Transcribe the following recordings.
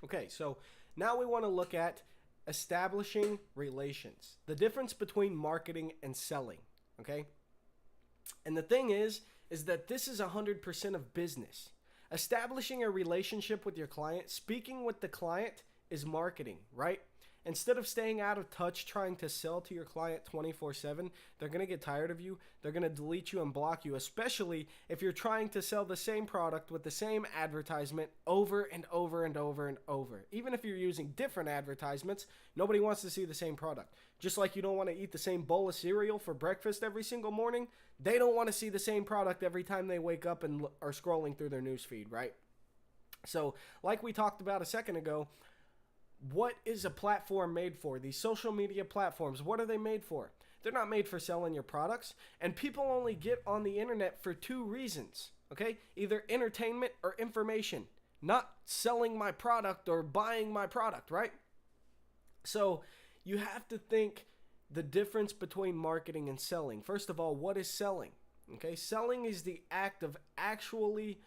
Okay, so now we want to look at establishing relations, the difference between marketing and selling. Okay, and the thing is that this is 100% of business. Establishing a relationship with your client, speaking with the client is marketing, right? Instead of staying out of touch trying to sell to your client 24/7, they're going to get tired of you. They're going to delete you and block you, especially if you're trying to sell the same product with the same advertisement over and over and over and over. Even if you're using different advertisements, nobody wants to see the same product. Just like you don't want to eat the same bowl of cereal for breakfast every single morning, they don't want to see the same product every time they wake up and are scrolling through their newsfeed, right? So, like we talked about a second ago, what is a platform made for? These social media platforms, what are they made for? They're not made for selling your products. And people only get on the internet for two reasons, okay? Either entertainment or information, not selling my product or buying my product, right? So you have to think the difference between marketing and selling. First of all, what is selling? Okay, selling is the act of actually,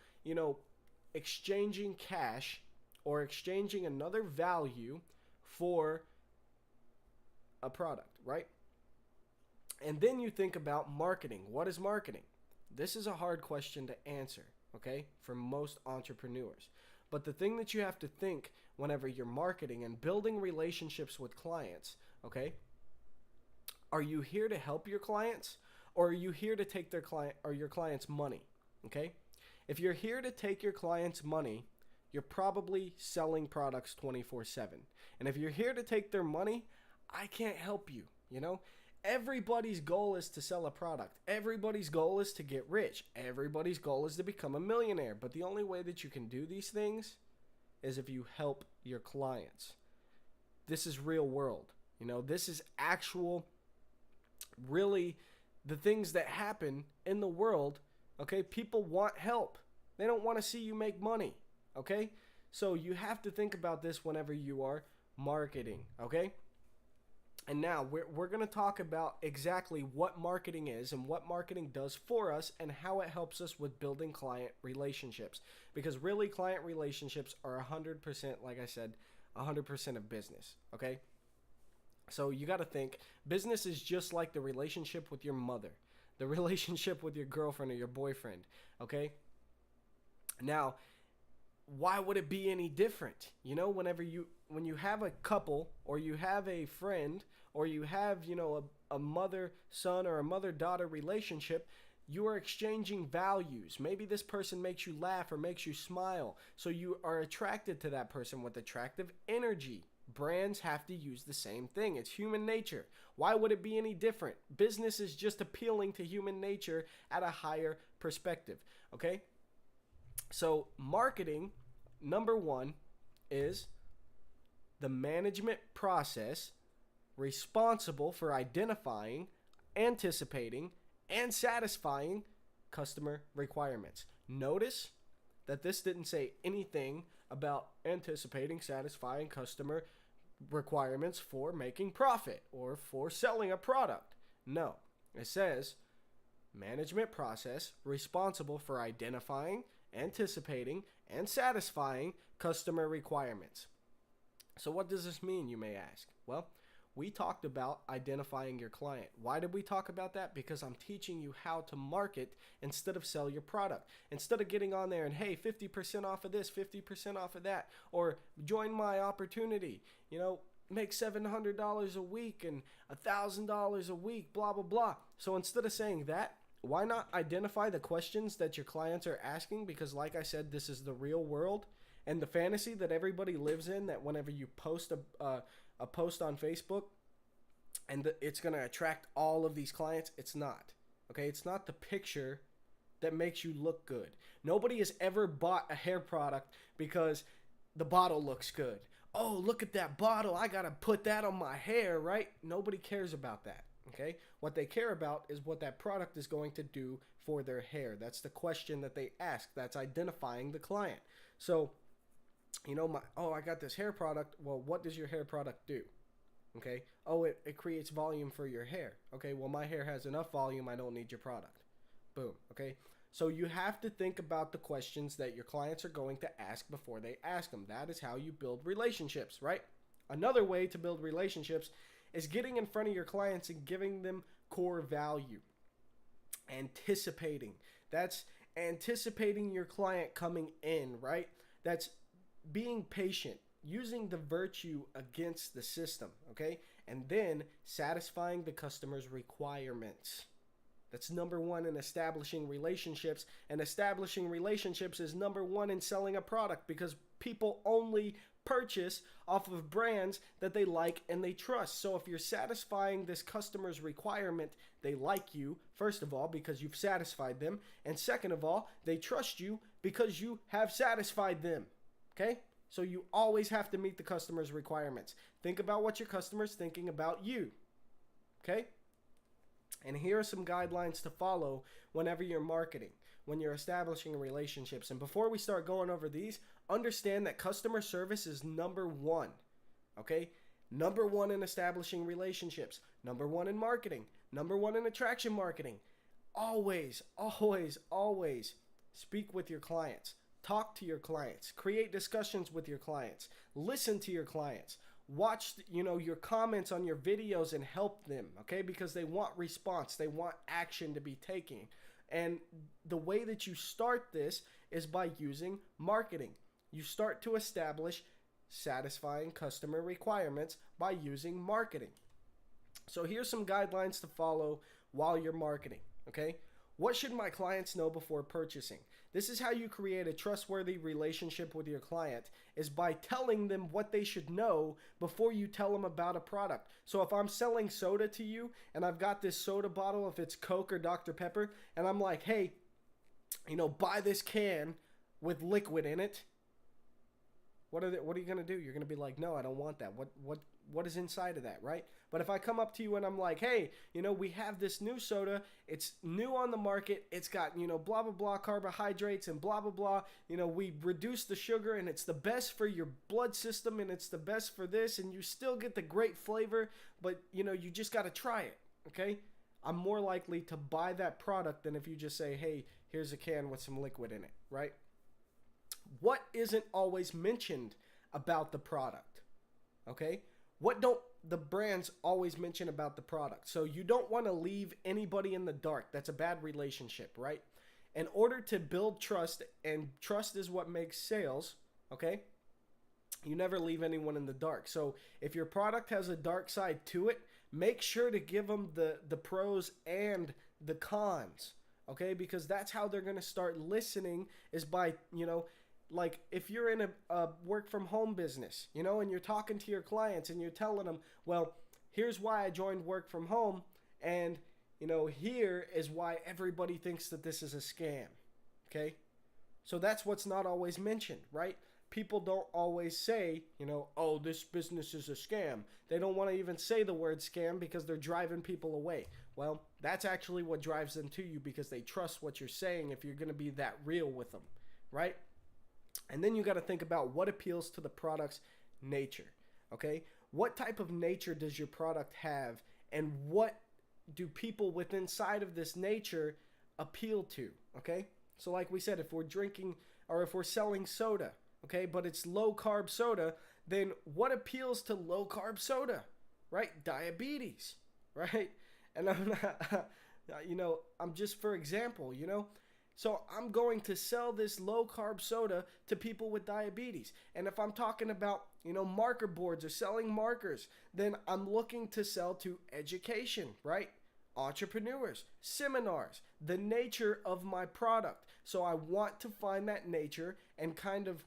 exchanging cash or exchanging another value for a product, right? And then you think about marketing. What is marketing? This is a hard question to answer, okay, for most entrepreneurs. But the thing that you have to think whenever you're marketing and building relationships with clients, okay, are you here to help your clients, or are you here to take their client or your client's money, okay? If you're here to take your client's money, you're probably selling products 24/7. And if you're here to take their money, I can't help you. Everybody's goal is to sell a product. Everybody's goal is to get rich. Everybody's goal is to become a millionaire. But the only way that you can do these things is if you help your clients. This is real world. This is actual, really, the things that happen in the world. Okay, people want help. They don't want to see you make money. Okay, so you have to think about this whenever you are marketing. Okay, and now we're going to talk about exactly what marketing is and what marketing does for us and how it helps us with building client relationships. Because really, client relationships are 100%, like I said, 100% of business. Okay, so you got to think business is just like the relationship with your mother, the relationship with your girlfriend or your boyfriend. Okay, now, why would it be any different? When you have a couple or you have a friend or you have, a mother-son or a mother-daughter relationship, you are exchanging values. Maybe this person makes you laugh or makes you smile. So you are attracted to that person with attractive energy. Brands have to use the same thing. It's human nature. Why would it be any different? Business is just appealing to human nature at a higher perspective, okay? So marketing, number one, is the management process responsible for identifying, anticipating, and satisfying customer requirements. Notice that this didn't say anything about anticipating, satisfying customer requirements for making profit or for selling a product. No, it says management process responsible for identifying, anticipating, and satisfying customer requirements. So what does this mean, you may ask? Well, we talked about identifying your client. Why did we talk about that? Because I'm teaching you how to market instead of sell your product. Instead of getting on there and, hey, 50% off of this, 50% off of that, or join my opportunity, make $700 a week and $1,000 a week, blah, blah, blah. So instead of saying that, why not identify the questions that your clients are asking? Because like I said, this is the real world and the fantasy that everybody lives in, that whenever you post a post on Facebook and it's going to attract all of these clients, it's not. Okay, it's not the picture that makes you look good. Nobody has ever bought a hair product because the bottle looks good. Oh, look at that bottle. I got to put that on my hair, right? Nobody cares about that. Okay, what they care about is what that product is going to do for their hair. That's the question that they ask. That's identifying the client. So, I got this hair product. Well, what does your hair product do? Okay. Oh, it creates volume for your hair. Okay. Well, my hair has enough volume. I don't need your product. Boom. Okay. So you have to think about the questions that your clients are going to ask before they ask them. That is how you build relationships, right? Another way to build relationships is getting in front of your clients and giving them core value. Anticipating. That's anticipating your client coming in, right? That's being patient, using the virtue against the system, okay? And then satisfying the customer's requirements. That's number one in establishing relationships. And establishing relationships is number one in selling a product, because people only purchase off of brands that they like and they trust. So if you're satisfying this customer's requirement, they like you, first of all, because you've satisfied them. And second of all, they trust you because you have satisfied them. Okay? So you always have to meet the customer's requirements. Think about what your customer's thinking about you. Okay? And here are some guidelines to follow whenever you're marketing, when you're establishing relationships. And before we start going over these, understand that customer service is number one. Okay? Number one in establishing relationships. Number one in marketing. Number one in attraction marketing. Always, always, always speak with your clients. Talk to your clients. Create discussions with your clients. Listen to your clients. Watch, your comments on your videos and help them, okay? Because they want response. They want action to be taken. And the way that you start this is by using marketing. You start to establish satisfying customer requirements by using marketing. So here's some guidelines to follow while you're marketing, okay? What should my clients know before purchasing? This is how you create a trustworthy relationship with your client, is by telling them what they should know before you tell them about a product. So if I'm selling soda to you and I've got this soda bottle, if it's Coke or Dr. Pepper, and I'm like, hey, buy this can with liquid in it. What are you going to do? You're going to be like, no, I don't want that. What is inside of that, right? But if I come up to you and I'm like, hey, we have this new soda. It's new on the market. It's got, blah, blah, blah carbohydrates and blah, blah, blah. We reduce the sugar and it's the best for your blood system and it's the best for this. And you still get the great flavor, but, you just got to try it, okay? I'm more likely to buy that product than if you just say, hey, here's a can with some liquid in it, right? What isn't always mentioned about the product, okay? What don't the brands always mention about the product? So you don't want to leave anybody in the dark. That's a bad relationship, right? In order to build trust, and trust is what makes sales, okay? You never leave anyone in the dark. So if your product has a dark side to it, make sure to give them the pros and the cons, okay? Because that's how they're going to start listening, is by, like if you're in a work from home business, and you're talking to your clients and you're telling them, well, here's why I joined work from home. And, here is why everybody thinks that this is a scam. Okay. So that's what's not always mentioned, right? People don't always say, oh, this business is a scam. They don't want to even say the word scam because they're driving people away. Well, that's actually what drives them to you, because they trust what you're saying if you're going to be that real with them, right? And then you got to think about what appeals to the product's nature, okay? What type of nature does your product have, and what do people within inside of this nature appeal to, okay? So like we said, if we're drinking or if we're selling soda, okay, but it's low carb soda, then what appeals to low carb soda, right? Diabetes, right? And I'm not, I'm just for example, So I'm going to sell this low carb soda to people with diabetes. And if I'm talking about, marker boards or selling markers, then I'm looking to sell to education, right? Entrepreneurs, seminars, the nature of my product. So I want to find that nature and kind of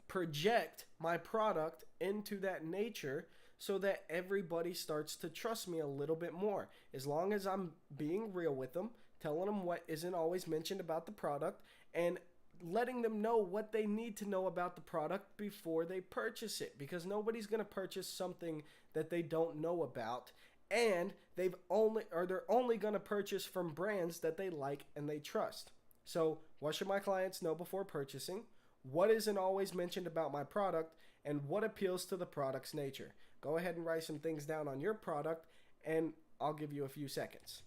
project my product into that nature so that everybody starts to trust me a little bit more. As long as I'm being real with them, telling them what isn't always mentioned about the product, and letting them know what they need to know about the product before they purchase it, because nobody's going to purchase something that they don't know about, and they're only going to purchase from brands that they like and they trust. So what should my clients know before purchasing? What isn't always mentioned about my product, and what appeals to the product's nature? Go ahead and write some things down on your product, and I'll give you a few seconds.